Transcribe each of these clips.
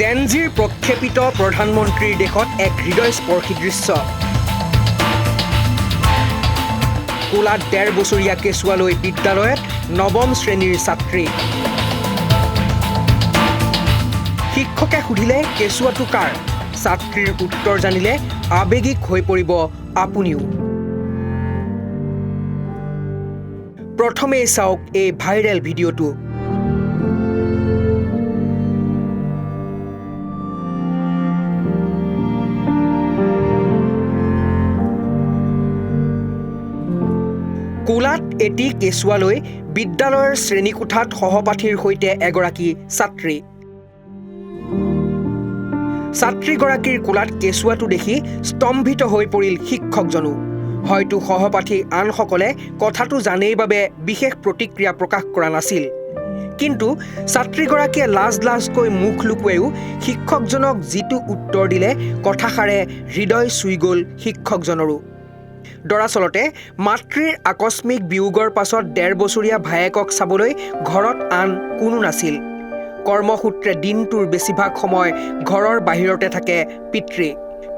জেনজিৰ প্ৰক্ষেপিত প্ৰধানমন্ত্ৰীৰ দেশত এক হৃদয়স্পৰ্শী দৃশ্য। কোলাত ১.৫ বছৰীয়া কেঁচুৱালৈ বিদ্যালয়ত নৱম শ্ৰেণীৰ ছাত্ৰী। শিক্ষকে সুধিলে কেঁচুৱাটো কাৰ? ছাত্ৰীৰ উত্তৰ জানিলে আৱেগিক হৈ পৰিব আপুনিও। প্ৰথমেই চাওক এই ভাইৰেল ভিডিঅ'টো। কোলাত এটি কেঁচুৱালৈ বিদ্যালয়ৰ শ্ৰেণীকোঠাত সহপাঠীৰ সৈতে এগৰাকী ছাত্ৰী। ছাত্ৰীগৰাকীৰ কোলাত কেঁচুৱাটো দেখি স্তম্ভিত হৈ পৰিল শিক্ষকজনো। হয়তো সহপাঠী আনসকলে কথাটো জানেই বাবে বিশেষ প্ৰতিক্ৰিয়া প্ৰকাশ কৰা নাছিল। কিন্তু ছাত্ৰীগৰাকীয়ে লাজকৈ মুখ লুকুৱাইও শিক্ষকজনক যিটো উত্তৰ দিলে কথাষাৰে হৃদয় চুই গ'ল শিক্ষকজনৰো। দৰাচলতে মাতৃৰ আকস্মিক বিয়োগৰ পাছত ১.৫ বছৰীয়া ভায়েকক চাবলৈ ঘৰত আন কোনো নাছিল। কৰ্মসূত্ৰে দিনটোৰ বেছিভাগ সময় ঘৰৰ বাহিৰতে থাকে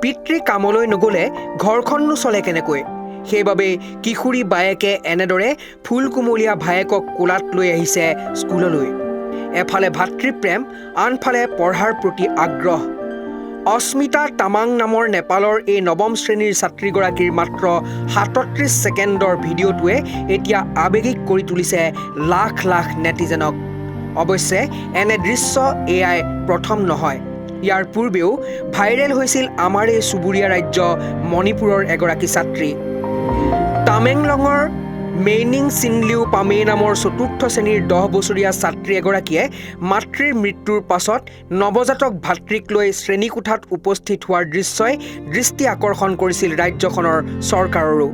পিতৃ কামলৈ নগ'লে ঘৰখননো চলে কেনেকৈ? সেইবাবেই কিশোৰী বায়েকে এনেদৰে ফুলকুমলীয়া ভায়েকক কোলাত লৈ আহিছে স্কুললৈ। এফালে ভাতৃপ্ৰেম, আনফালে পঢ়াৰ প্ৰতি আগ্ৰহ। অস্মিতা তামাং নামৰ নেপালৰ এই নৱম শ্ৰেণীৰ ছাত্ৰীগৰাকীৰ মাত্ৰ ৩৭ ছেকেণ্ডৰ ভিডিঅ'টোৱে এতিয়া আৱেগিক কৰি তুলিছে লাখ লাখ নেটিজেনক। অৱশ্যে এনে দৃশ্য এয়াই প্ৰথম নহয়। ইয়াৰ পূৰ্বেও ভাইৰেল হৈছিল আমাৰ এই চুবুৰীয়া ৰাজ্য মণিপুৰৰ এগৰাকী ছাত্ৰী। টামেংলঙৰ মেইনিং চিনলিউ পামে নামৰ ৪ৰ্থ শ্ৰেণীৰ ১০ বছৰীয়া ছাত্ৰী এগৰাকীয়ে মাতৃৰ মৃত্যুৰ পাছত নৱজাতক ভাতৃক লৈ শ্ৰেণীকোঠাত উপস্থিত হোৱাৰ দৃশ্যই দৃষ্টি আকৰ্ষণ কৰিছিল ৰাজ্যখনৰ চৰকাৰৰো।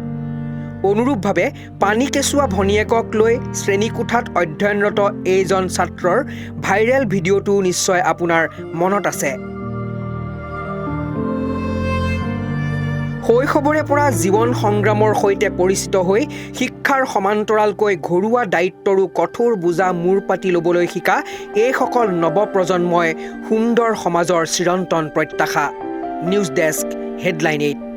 অনুৰূপভাৱে পানী কেঁচুৱা ভনীয়েকক লৈ শ্ৰেণীকোঠাত অধ্যয়নৰত এইজন ছাত্ৰৰ ভাইৰেল ভিডিঅ'টো নিশ্চয় আপোনাৰ মনত আছে। শৈশৱৰে পৰা জীৱন সংগ্ৰামৰ সৈতে পৰিচিত হৈ শিক্ষাৰ সমান্তৰালকৈ ঘৰুৱা দায়িত্বৰো কঠোৰ বোজা মূৰ পাতি ল'বলৈ শিকা এইসকল নৱপ্ৰজন্মই সুন্দৰ সমাজৰ চিৰন্তন প্ৰত্যাশা। News desk, headline ৮।